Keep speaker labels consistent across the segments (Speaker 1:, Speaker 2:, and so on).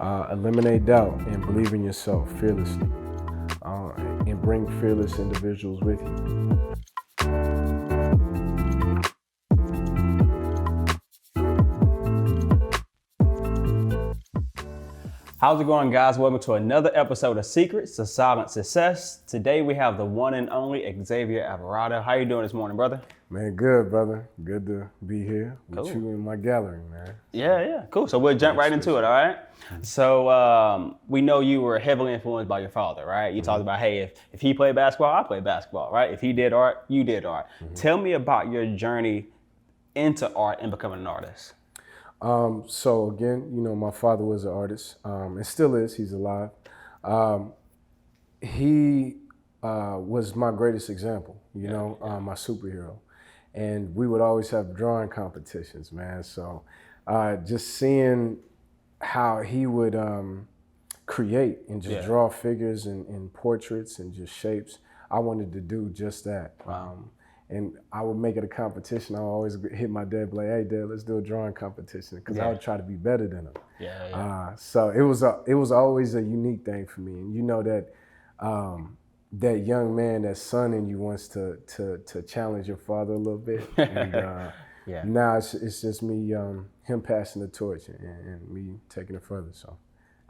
Speaker 1: eliminate doubt and believe in yourself fearlessly, and bring fearless individuals with you.
Speaker 2: How's it going, guys? Welcome to another episode of Secrets to Silent Success. Today we have the one and only Xavier Alvarado. How you doing this morning, brother?
Speaker 1: Man, good, brother. Good to be here with you in my gallery, man.
Speaker 2: Yeah, cool. So we'll jump right into it, all right? So we know you were heavily influenced by your father, right? You talked about, hey, if he played basketball, I played basketball, right? If he did art, you did art. Tell me about your journey into art and becoming an artist.
Speaker 1: So again, my father was an artist, and still is. He's alive. He was my greatest example, my superhero. And we would always have drawing competitions, man. So just seeing how he would create and just draw figures and portraits and just shapes, I wanted to do just that. And I would make it a competition. I would always hit my dad, like, "Hey, Dad, let's do a drawing competition," because I would try to be better than him. So it was always a unique thing for me. And you know that that young man, that son in you, wants to challenge your father a little bit. And now it's just me, him passing the torch and me taking it further. So.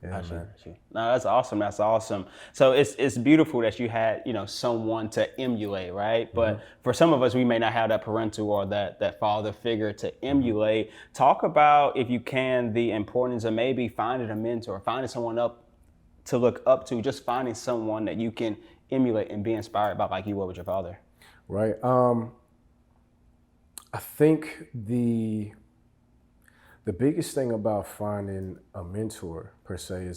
Speaker 1: Yeah, man.
Speaker 2: No, that's awesome. That's awesome. So it's beautiful that you had, someone to emulate, right? But for some of us, we may not have that parental or that father figure to emulate. Talk about, if you can, the importance of maybe finding a mentor, finding someone up to look up to, just finding someone that you can emulate and be inspired by, like you were with your father.
Speaker 1: Right. I think the biggest thing about finding a mentor per se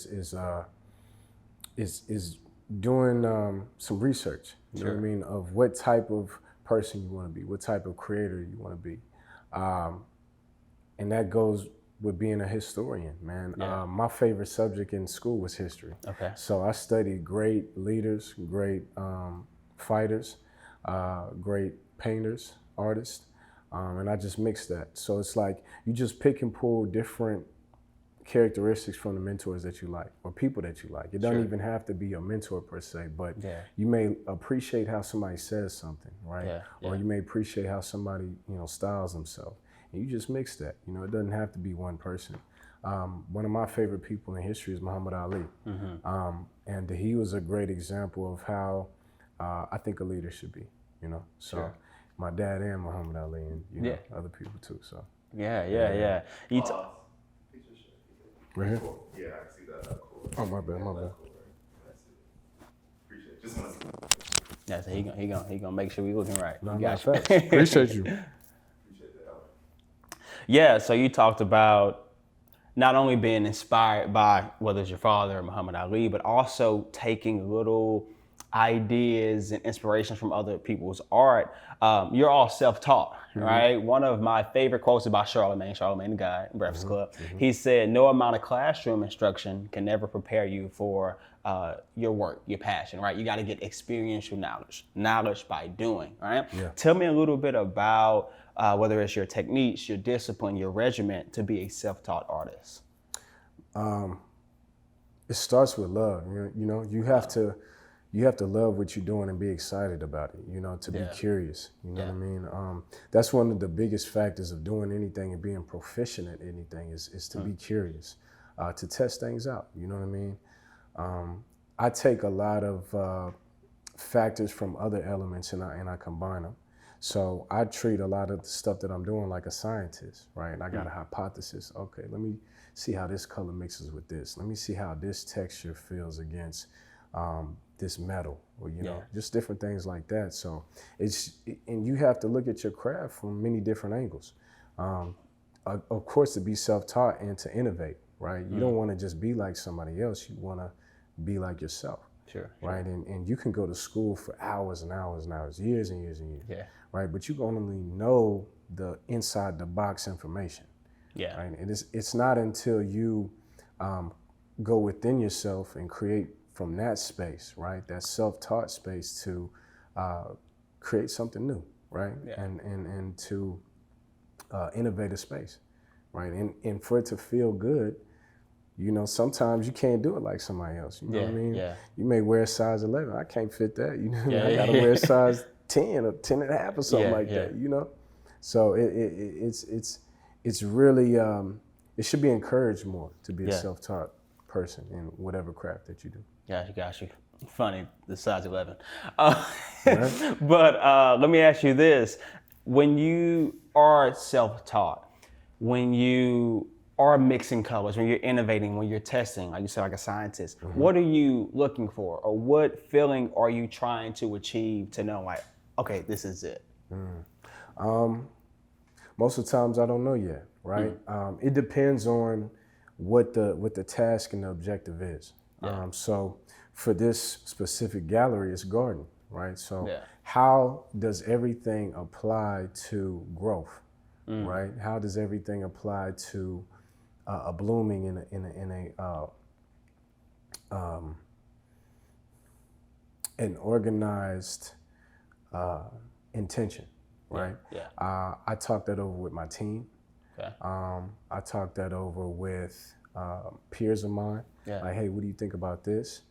Speaker 1: is doing some research. You know what I mean? Of what type of person you want to be, what type of creator you want to be, and that goes with being a historian, man. My favorite subject in school was history.
Speaker 2: Okay.
Speaker 1: So I studied great leaders, great fighters, great painters, artists. And I just mixed that. So it's like you just pick and pull different characteristics from the mentors that you like or people that you like. It doesn't even have to be a mentor per se, but you may appreciate how somebody says something, right? Or you may appreciate how somebody, styles themselves. And you just mix that. It doesn't have to be one person. One of my favorite people in history is Muhammad Ali. And he was a great example of how I think a leader should be, So. My dad and Muhammad Ali and other people too. So
Speaker 2: Yeah. You
Speaker 1: right here?
Speaker 3: Yeah, I see that. Cool.
Speaker 1: Oh, my bad.
Speaker 3: Appreciate it. Just want to.
Speaker 2: Yeah, so he gonna make sure we looking right.
Speaker 1: No, appreciate you.
Speaker 3: Appreciate that.
Speaker 2: Yeah, so you talked about not only being inspired by whether it's your father or Muhammad Ali, but also taking little ideas and inspirations from other people's art. You're all self-taught, right? One of my favorite quotes is by Charlemagne the guy, Breakfast Club. He said, "No amount of classroom instruction can never prepare you for your work, your passion, right? You got to get experiential knowledge by doing, right?" Tell me a little bit about whether it's your techniques, your discipline, your regiment to be a self-taught artist.
Speaker 1: It starts with love. You have to love what you're doing and be excited about it, to be curious, what I mean? That's one of the biggest factors of doing anything and being proficient at anything is to be curious, to test things out, you know what I mean? I take a lot of factors from other elements and I combine them. So I treat a lot of the stuff that I'm doing like a scientist, right? And I got a hypothesis. Okay, let me see how this color mixes with this. Let me see how this texture feels against this metal, or just different things like that. So and you have to look at your craft from many different angles. Of course, to be self-taught and to innovate, right? You don't want to just be like somebody else. You want to be like yourself, right? And you can go to school for hours and hours and hours, years and years and years, right? But you can only know the inside the box information, right? And it's not until you go within yourself and create from that space, right? That self-taught space to create something new, right? And to innovate a space, right? And for it to feel good, You know, sometimes you can't do it like somebody else. You know what I mean?
Speaker 2: Yeah.
Speaker 1: You may wear a size 11. I can't fit that. You know,
Speaker 2: Yeah,
Speaker 1: I got to wear a size 10 or 10 and a half or something
Speaker 2: Yeah,
Speaker 1: like
Speaker 2: yeah.
Speaker 1: that. You know, so it's really it should be encouraged more to be a self-taught person in whatever craft that you do.
Speaker 2: Got you. Funny, the size 11.
Speaker 1: Right.
Speaker 2: But let me ask you this. When you are self-taught, when you are mixing colors, when you're innovating, when you're testing, like you said, like a scientist, what are you looking for? Or what feeling are you trying to achieve to know, like, okay, this is it?
Speaker 1: Most of the times I don't know yet, right? It depends on what the task and the objective is. So for this specific gallery, it's garden, right? So how does everything apply to growth, right? How does everything apply to a blooming in an organized intention, right? I talked that over with my team. I talked that over with peers of mine. Like, hey, what do you think about this?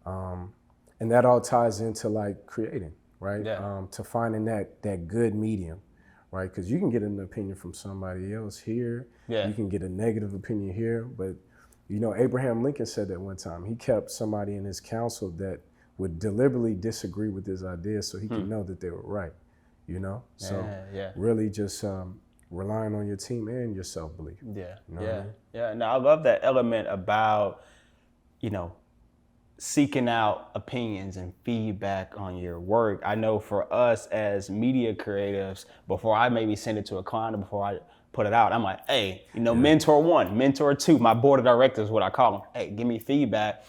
Speaker 1: And that all ties into like creating, right? To finding that good medium, right? Because you can get an opinion from somebody else here. You can get a negative opinion here. But, you know, Abraham Lincoln said that one time. He kept somebody in his council that would deliberately disagree with his ideas so he could know that they were right, you know? So really just relying on your team and your self-belief. You know what I mean?
Speaker 2: No, I love that element about, you know, seeking out opinions and feedback on your work. I know for us as media creatives, before I maybe send it to a client or before I put it out, I'm like, hey, you know, mentor 1, mentor 2, my board of directors, what I call them. Hey, give me feedback.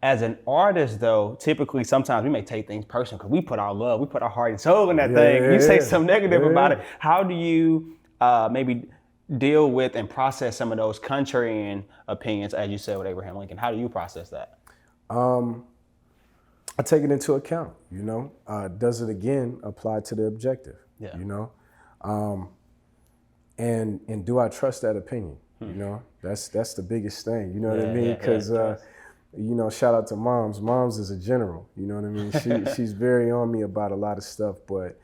Speaker 2: As an artist, though, typically sometimes we may take things personal because we put our love, we put our heart and soul in that thing. You say something negative about it. How do you maybe deal with and process some of those contrarian opinions, as you said with Abraham Lincoln? How do you process that?
Speaker 1: I take it into account, you know. Does it again apply to the objective? You know, and do I trust that opinion? You know, that's the biggest thing. You know what I mean? Because you know, shout out to moms. Moms is a general. You know what I mean? She's very on me about a lot of stuff, but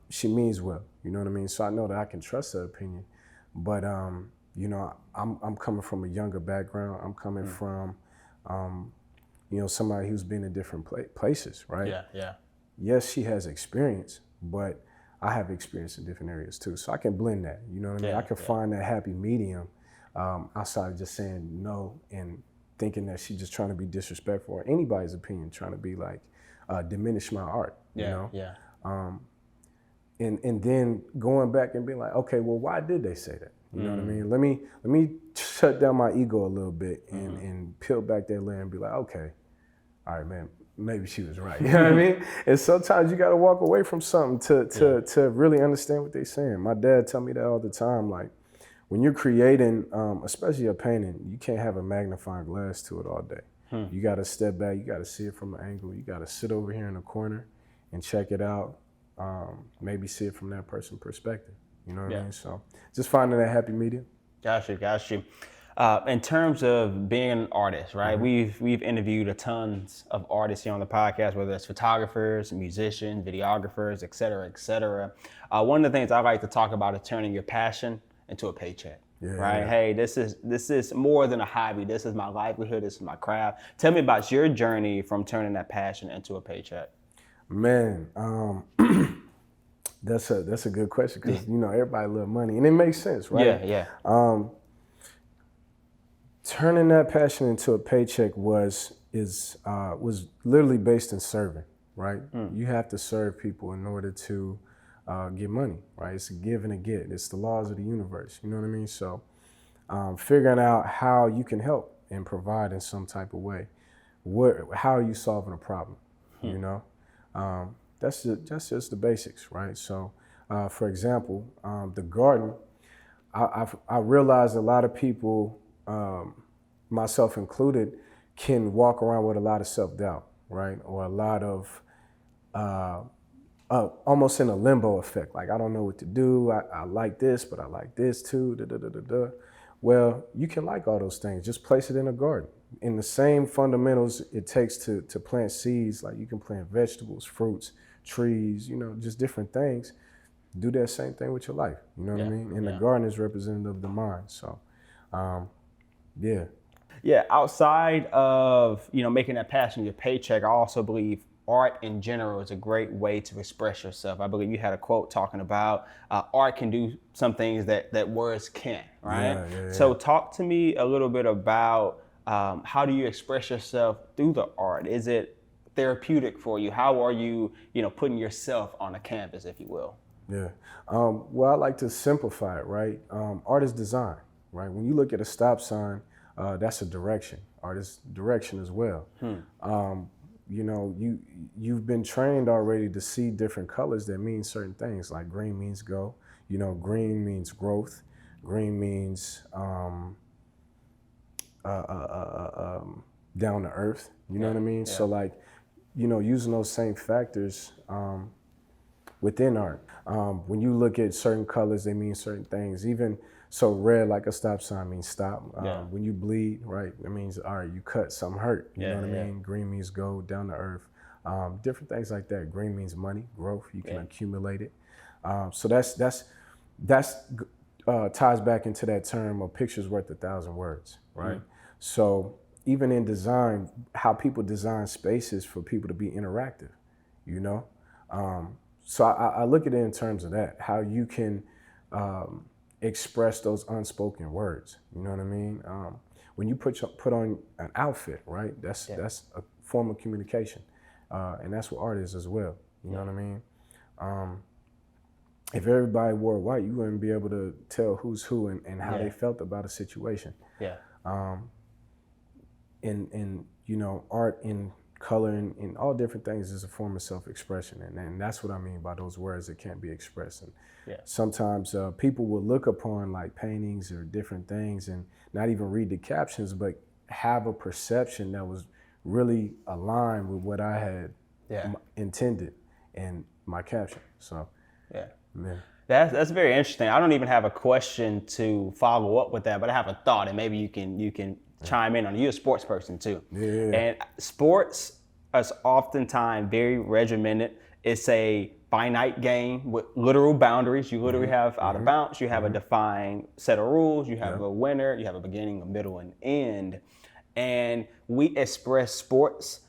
Speaker 1: she means well. You know what I mean? So I know that I can trust her opinion. But you know, I'm coming from a younger background. I'm coming from you know, somebody who's been in different places, right? Yes, she has experience, but I have experience in different areas too. So I can blend that, you know what I mean? I can find that happy medium outside of just saying no and thinking that she's just trying to be disrespectful or anybody's opinion, trying to be like, diminish my art, you know? And then going back and being like, okay, well, why did they say that? You know what I mean? Let me shut down my ego a little bit and peel back that layer and be like, okay, all right, man, maybe she was right. You know what I mean? And sometimes you got to walk away from something to really understand what they're saying. My dad tell me that all the time. Like, when you're creating, especially a painting, you can't have a magnifying glass to it all day. You got to step back. You got to see it from an angle. You got to sit over here in the corner and check it out. Maybe see it from that person's perspective. You know what I mean? So just finding that happy medium.
Speaker 2: Got you. In terms of being an artist, right? We've interviewed a tons of artists here on the podcast, whether it's photographers, musicians, videographers, et cetera, et cetera. One of the things I like to talk about is turning your passion into a paycheck. Right? Hey, this is more than a hobby. This is my livelihood. This is my craft. Tell me about your journey from turning that passion into a paycheck.
Speaker 1: Man, that's a good question because you know everybody love money and it makes sense, right? Turning that passion into a paycheck was literally based in serving, right? You have to serve people in order to get money, right? It's a give and a get. It's the laws of the universe. You know what I mean? So figuring out how you can help and provide in some type of way. How are you solving a problem? You know, that's just the basics, right? So, for example, the garden, I realized a lot of people, myself included, can walk around with a lot of self-doubt, right? Or a lot of almost in a limbo effect. Like, I don't know what to do. I like this, but I like this too. Well, you can like all those things. Just place it in a garden. In the same fundamentals it takes to plant seeds, like you can plant vegetables, fruits, trees, just different things. Do that same thing with your life. You know what I mean? And the garden is representative of the mind. So, yeah.
Speaker 2: Yeah, outside of, making that passion your paycheck, I also believe art in general is a great way to express yourself. I believe you had a quote talking about art can do some things that words can't, right?
Speaker 1: Yeah.
Speaker 2: So talk to me a little bit about how do you express yourself through the art? Is it therapeutic for you? How are you, putting yourself on a canvas, if you will?
Speaker 1: Yeah. Well, I like to simplify it, right? Art is design, right? When you look at a stop sign, that's a direction. Art is direction as well. You've been trained already to see different colors that mean certain things. Like green means go. Green means growth. Green means down to earth. You know what I mean? Yeah. So like, using those same factors within art. When you look at certain colors, they mean certain things. Even so, red, like a stop sign, means stop. When you bleed, right, it means, all right, you cut, something hurt. You know what I mean? Green means go, down to earth. Different things like that. Green means money, growth. You can accumulate it. So that's ties back into that term of pictures worth 1,000 words, right? So even in design, how people design spaces for people to be interactive, So I look at it in terms of that, how you can express those unspoken words. You know what I mean? When you put on an outfit, right? That's a form of communication, and that's what art is as well. You know what I mean? If everybody wore white, you wouldn't be able to tell who's who and how they felt about a situation. Yeah. And art in color and all different things is a form of self-expression, and that's what I mean by those words that can't be expressed. And sometimes people will look upon like paintings or different things and not even read the captions, but have a perception that was really aligned with what I had intended in my caption. So man.
Speaker 2: That's very interesting. I don't even have a question to follow up with that, but I have a thought, and maybe you can chime in on it. You're a sports person too. And sports is oftentimes very regimented. It's a finite game with literal boundaries. You literally have out of bounds. You have a defined set of rules. You have a winner. You have a beginning, a middle, and end. And we express sports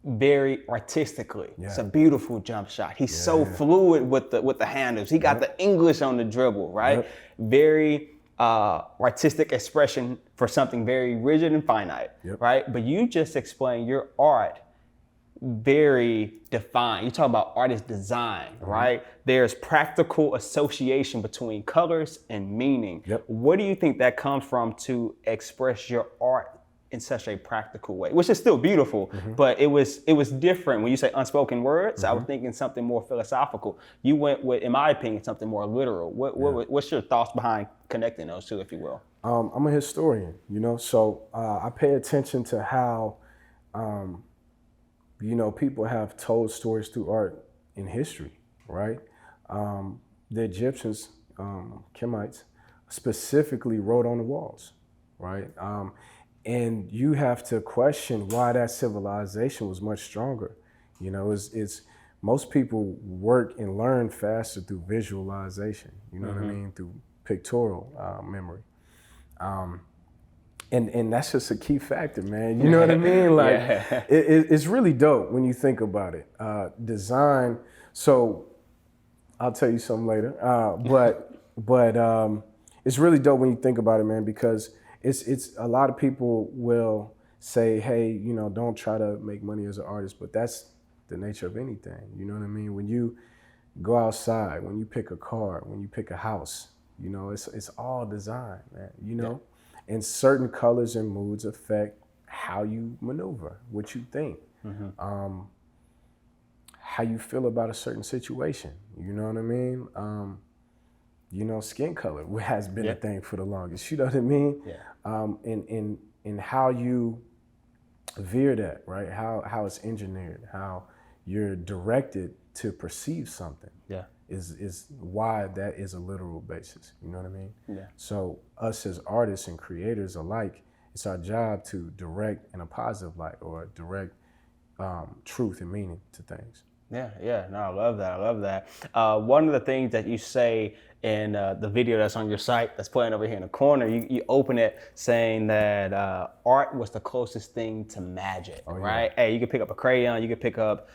Speaker 2: very artistically. It's a beautiful jump shot. He's so fluid with the handles. He got the English on the dribble, right? Very artistic expression for something very rigid and finite, right? But you just explained your art very defined. You talk about art is design, right? There's practical association between colors and meaning. What do you think that comes from to express your art in such a practical way, which is still beautiful, but it was different. When you say unspoken words, I was thinking something more philosophical. You went with, in my opinion, something more literal. What's your thoughts behind connecting those two, if you will?
Speaker 1: I'm a historian, so I pay attention to how, people have told stories through art in history, right? The Egyptians, Kemites, specifically wrote on the walls, right? And you have to question why that civilization was much stronger. It's most people work and learn faster through visualization, what I mean, through pictorial memory. And that's just a key factor, man. You know what I mean? Like, it's really dope when you think about it. Design, so I'll tell you something later. But it's really dope when you think about it, man, because it's a lot of people will say, hey, don't try to make money as an artist, but that's the nature of anything. You know what I mean? When you go outside, when you pick a car, when you pick a house, it's all design, man, and certain colors and moods affect how you maneuver, what you think, how you feel about a certain situation. You know what I mean? Skin color has been a thing for the longest. You know what I mean? And how you veer that, right? How it's engineered, how you're directed to perceive something. is why that is a literal basis. You know what I mean?
Speaker 2: Yeah.
Speaker 1: So us as artists and creators alike, it's our job to direct in a positive light or direct truth and meaning to things.
Speaker 2: Yeah. No, I love that. One of the things that you say in the video that's on your site, that's playing over here in the corner, you open it saying that art was the closest thing to magic, right? Hey, you could pick up a crayon, you could pick up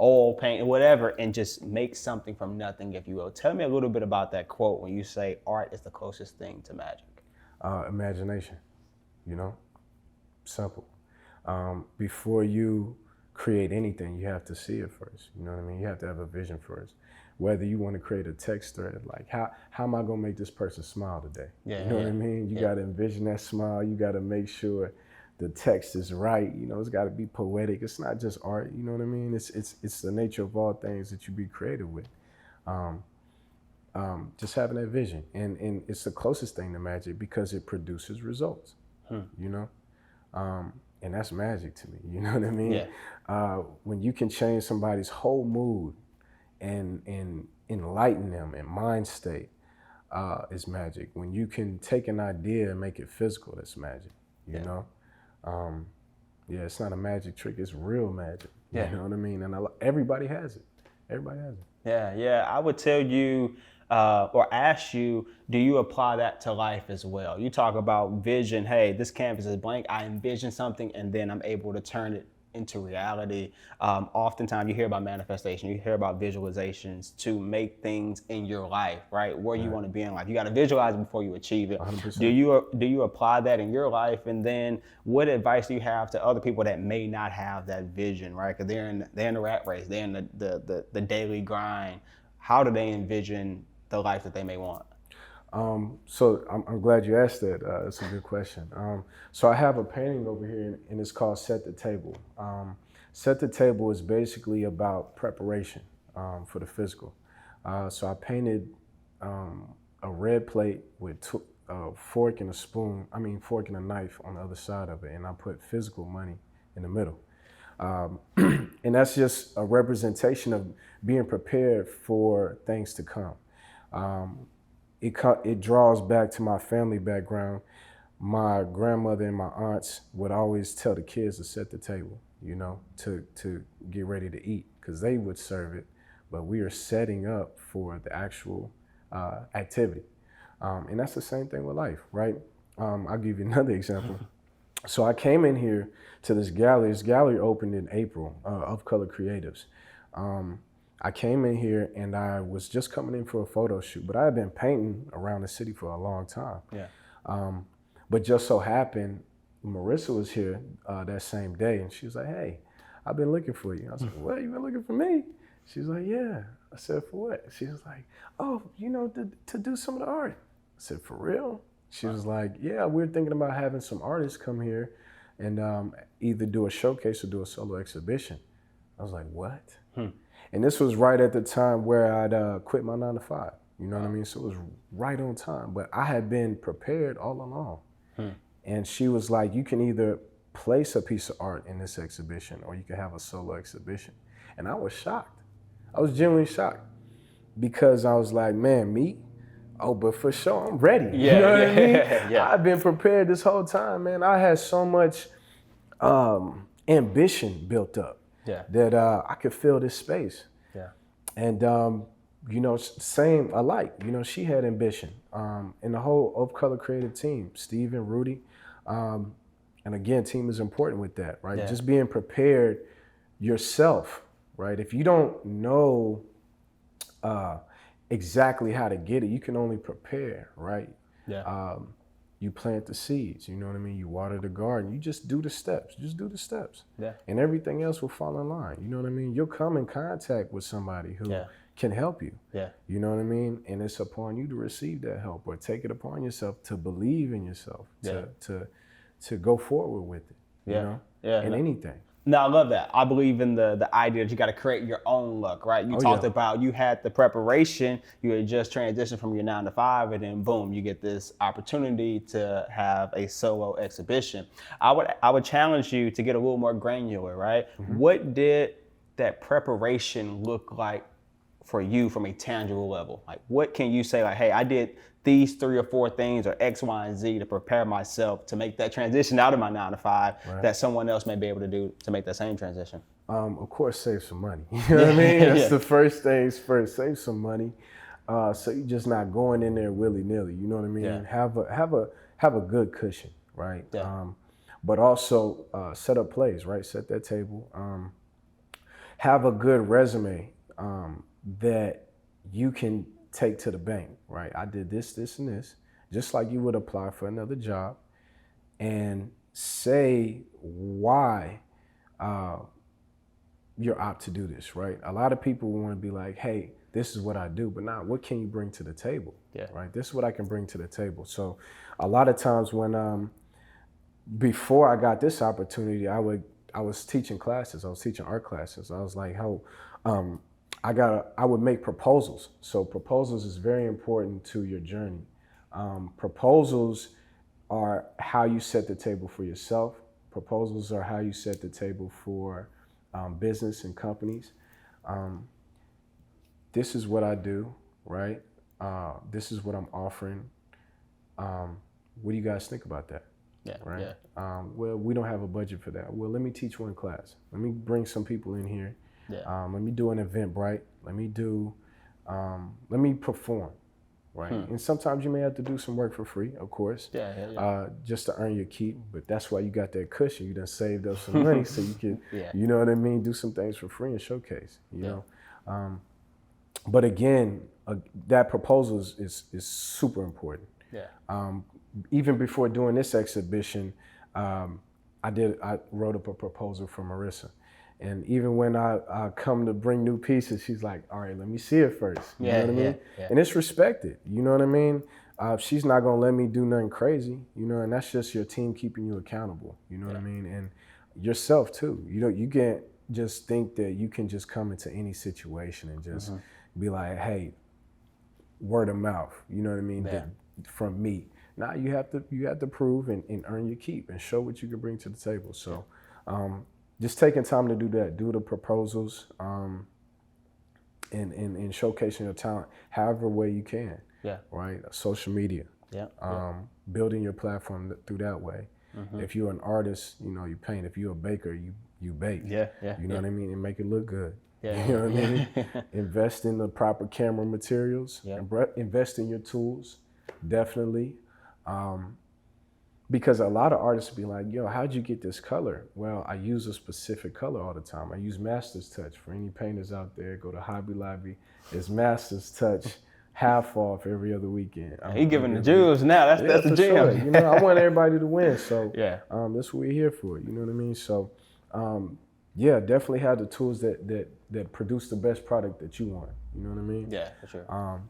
Speaker 2: oil paint, whatever, and just make something from nothing, if you will. Tell me a little bit about that quote when you say art is the closest thing to magic.
Speaker 1: Imagination, simple. Before you create anything, you have to see it first. You know what I mean? You have to have a vision first. Whether you want to create a text thread, like how am I gonna make this person smile today?
Speaker 2: Yeah,
Speaker 1: you know what I mean? You gotta envision that smile. You gotta make sure the text is right. It's gotta be poetic. It's not just art. You know what I mean? It's the nature of all things that you be creative with. Just having that vision, and it's the closest thing to magic because it produces results. And that's magic to me. You know what I mean?
Speaker 2: Yeah.
Speaker 1: When you can change somebody's whole mood and enlighten them in mind state, is magic. When you can take an idea and make it physical, that's magic. You know? It's not a magic trick. It's real magic. You know what I mean? And everybody has it. Everybody has it.
Speaker 2: Yeah. I would tell you, or ask you, do you apply that to life as well? You talk about vision. Hey, this canvas is blank. I envision something, and then I'm able to turn it into reality. Oftentimes you hear about manifestation, you hear about visualizations to make things in your life, right? Where you want to be in life. You got to visualize it before you achieve it.
Speaker 1: 100%.
Speaker 2: Do you apply that in your life? And then what advice do you have to other people that may not have that vision, right? Because they're in the rat race, they're in the daily grind. How do they envision the life that they may want?
Speaker 1: So I'm glad you asked that. That's a good question. So I have a painting over here, and it's called Set the Table. Set the Table is basically about preparation for the physical. So I painted a red plate with a fork and a knife on the other side of it, and I put physical money in the middle. And that's just a representation of being prepared for things to come. It draws back to my family background. My grandmother and my aunts would always tell the kids to set the table, to get ready to eat, because they would serve it, but we are setting up for the actual activity. And that's the same thing with life, right? I'll give you another example. So I came in here to this gallery. This gallery opened in April, Of Color Creatives. I came in here and I was just coming in for a photo shoot, but I had been painting around the city for a long time. But just so happened, Marissa was here that same day, and she was like, "Hey, I've been looking for you." I was like, "What, you been looking for me?" She was like, "Yeah." I said, "For what?" She was like, "Oh, to do some of the art." I said, "For real?" She was like, "Yeah, we're thinking about having some artists come here and either do a showcase or do a solo exhibition." I was like, "What?" And this was right at the time where I'd quit my 9 to 5. You know what I mean? So it was right on time. But I had been prepared all along. And she was like, "You can either place a piece of art in this exhibition or you can have a solo exhibition." And I was shocked. I was genuinely shocked because I was like, "Man, me? Oh, but for sure, I'm ready." You know what I mean? I've been prepared this whole time, man. I had so much ambition built up that I could fill this space. And, same alike. She had ambition. And the whole Of Color creative team, Steve and Rudy. And again, team is important with that, right? Just being prepared yourself, right? If you don't know exactly how to get it, you can only prepare, right? You plant the seeds, you know what I mean? You water the garden, you just do the steps, and everything else will fall in line, you know what I mean? You'll come in contact with somebody who can help you, you know what I mean? And it's upon you to receive that help or take it upon yourself to believe in yourself, to go forward with it, in anything.
Speaker 2: No, I love that. I believe in the idea that you got to create your own luck, right? You talked about you had the preparation, you had just transitioned from your 9 to 5, and then boom, you get this opportunity to have a solo exhibition. I would challenge you to get a little more granular, right? What did that preparation look like for you from a tangible level? Like, what can you say, like, hey, I did these 3 or 4 things or X, Y, and Z to prepare myself to make that transition out of my 9 to 5 that someone else may be able to do to make that same transition?
Speaker 1: Of course, save some money. You know what I mean? That's the first things first. Save some money, so you're just not going in there willy nilly. You know what I mean?
Speaker 2: Yeah.
Speaker 1: Have a good cushion, right?
Speaker 2: Yeah.
Speaker 1: But also set up plays, right? Set that table. Have a good resume that you can take to the bank, right? I did this, this, and this, just like you would apply for another job, and say why you're apt to do this, right? A lot of people want to be like, hey, this is what I do, but not what can you bring to the table, right? This is what I can bring to the table. So a lot of times when, before I got this opportunity, I was teaching classes. I was teaching art classes. I was like, I would make proposals. So proposals is very important to your journey. Proposals are how you set the table for yourself. Proposals are how you set the table for business and companies. This is what I do, right? This is what I'm offering. What do you guys think about that?
Speaker 2: Yeah.
Speaker 1: Right.
Speaker 2: Yeah.
Speaker 1: Well, we don't have a budget for that. Well, let me teach one class. Let me bring some people in here.
Speaker 2: Yeah.
Speaker 1: Let me do an Eventbrite. Let me perform. Right. And sometimes you may have to do some work for free, of course. Just to earn your keep. But that's why you got that cushion. You done saved up some money so you can, you know what I mean, do some things for free and showcase. You know. But again, that proposal is super important.
Speaker 2: Yeah.
Speaker 1: Even before doing this exhibition, I wrote up a proposal for Marissa. And even when I come to bring new pieces, she's like, all right, let me see it first. You know what I mean?
Speaker 2: Yeah.
Speaker 1: And it's respected. You know what I mean? She's not going to let me do nothing crazy, you know, and that's just your team keeping you accountable. You know what I mean? And yourself too. You know, you can't just think that you can just come into any situation and just be like, hey, word of mouth. You know what I mean? From me. Now you have to prove and earn your keep and show what you can bring to the table. So just taking time to do that, do the proposals, and showcasing your talent however way you can. Yeah. Right? Social media. Yeah. Building your platform through that way. If you're an artist, you know, you paint. If you're a baker, you bake. You know what I mean? And make it look good. You know what I mean? Invest in the proper camera materials. Invest in your tools. Definitely. Because a lot of artists be like, yo, how'd you get this color? Well, I use a specific color all the time. I use Master's Touch. For any painters out there, go to Hobby Lobby. It's Master's Touch, half off every other weekend.
Speaker 2: He giving the jewels now. That's the jam.
Speaker 1: Sure. You know, I want everybody to win. So that's what we're here for. You know what I mean? So definitely have the tools that produce the best product that you want. You know what I mean? Yeah, for sure.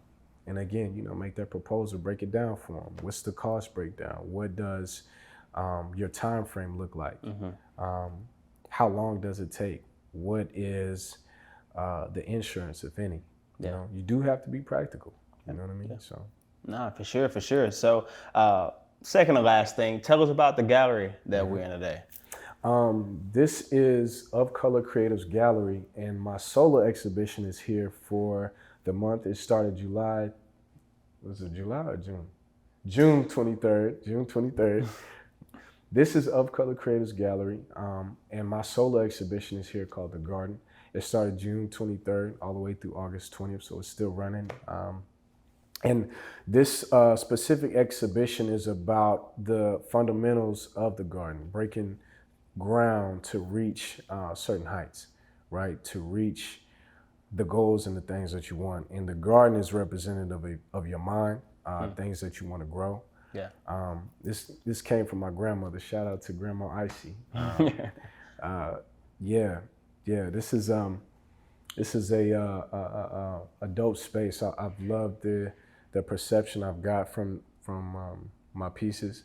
Speaker 1: And again, you know, make that proposal, break it down for them. What's the cost breakdown? What does your time frame look like? How long does it take? What is the insurance, if any? You know, you do have to be practical. You know what I mean? So.
Speaker 2: No, for sure. So, second to last thing, tell us about the gallery that we're in today.
Speaker 1: This is Of Color Creatives Gallery, and my solo exhibition is here for the month. It started July. Was it July or June? June 23rd. This is Of Color Creatives Gallery, and my solo exhibition is here called The Garden. It started June 23rd all the way through August 20th, so it's still running. And this specific exhibition is about the fundamentals of the garden, breaking ground to reach certain heights, right? To reach the goals and the things that you want. And the garden is representative of your mind, things that you want to grow. Yeah. This came from my grandmother. Shout out to Grandma Icy. This is a dope space. I've loved the perception I've got from my pieces,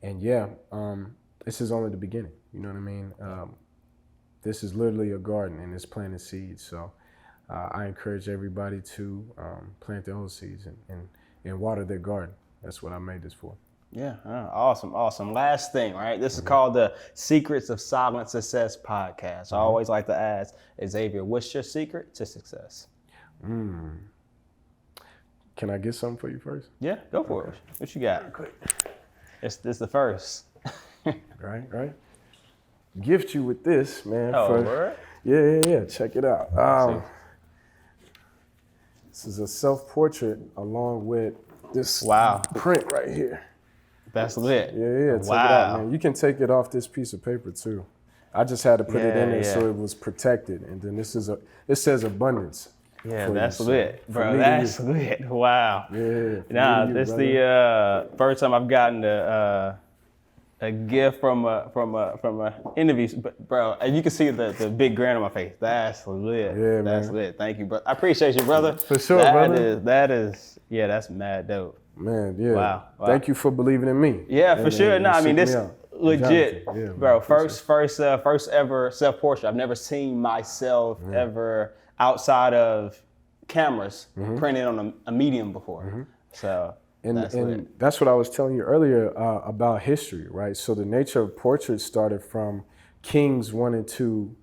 Speaker 1: and this is only the beginning. You know what I mean? This is literally a garden, and it's planting seeds. So I encourage everybody to plant their own seeds and water their garden. That's what I made this for.
Speaker 2: Yeah, awesome. Last thing, right? This is called the Secrets of Silent Success podcast. I always like to ask Xavier, what's your secret to success?
Speaker 1: Can I get something for you first?
Speaker 2: Yeah, go for it. What you got? This the first.
Speaker 1: Right. Gift you with this, man.
Speaker 2: Oh, word?
Speaker 1: Yeah. Check it out. This is a self-portrait along with this print right here.
Speaker 2: That's lit.
Speaker 1: Yeah. Check it out, man. You can take it off this piece of paper too. I just had to put it in there so it was protected. And then it says abundance.
Speaker 2: Yeah, that's lit, bro. That's lit. Wow.
Speaker 1: Yeah.
Speaker 2: Nah, this is the first time I've gotten a gift from a interview, bro. And you can see the big grin on my face. That's lit.
Speaker 1: Yeah,
Speaker 2: that's
Speaker 1: man.
Speaker 2: lit. Thank you, bro. I appreciate you, brother.
Speaker 1: For sure, brother.
Speaker 2: That's mad dope.
Speaker 1: Man, yeah.
Speaker 2: Wow.
Speaker 1: Thank you for believing in me.
Speaker 2: Yeah, for sure. No, I mean this
Speaker 1: seek me out.
Speaker 2: legit,
Speaker 1: Yeah,
Speaker 2: bro.
Speaker 1: man,
Speaker 2: First ever self-portrait. I've never seen myself ever outside of cameras printed on a medium before. So
Speaker 1: and that's what I was telling you earlier about history, right? So the nature of portraits started from kings wanted to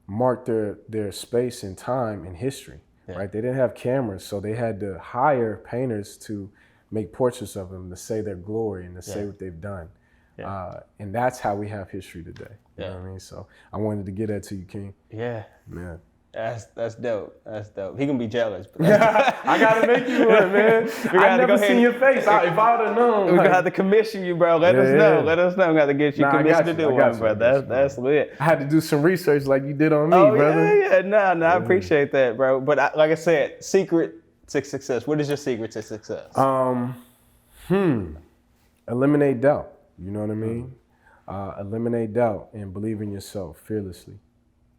Speaker 1: mark their space and time in history, right? They didn't have cameras, so they had to hire painters to make portraits of them to say their glory and to say what they've done. And that's how we have history today. You know what I mean? So I wanted to get that to you, King.
Speaker 2: Yeah.
Speaker 1: Man.
Speaker 2: That's dope. That's dope. He gonna be jealous. But
Speaker 1: I gotta make you one, man. I never seen your face. If I would have known.
Speaker 2: We're gonna have to commission you, bro. Let us know. Let us know. We got to get you commissioned to do one, bro. That's lit.
Speaker 1: I had to do some research like you did on me,
Speaker 2: Oh,
Speaker 1: brother.
Speaker 2: Yeah. No, I appreciate that, bro. But like I said, secret to success. What is your secret to success?
Speaker 1: Eliminate doubt. You know what I mean? Eliminate doubt and believe in yourself fearlessly.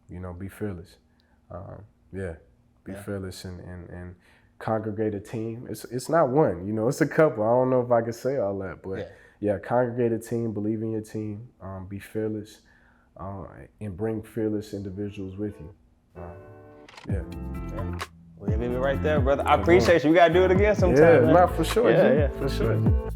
Speaker 1: You know, be fearless. Be fearless and congregate a team. It's not one, you know, it's a couple. I don't know if I can say all that, but congregate a team, believe in your team, be fearless, and bring fearless individuals with you.
Speaker 2: We'll leave it right there, brother. I appreciate you. We gotta do it again sometime.
Speaker 1: Yeah, not for sure. For sure.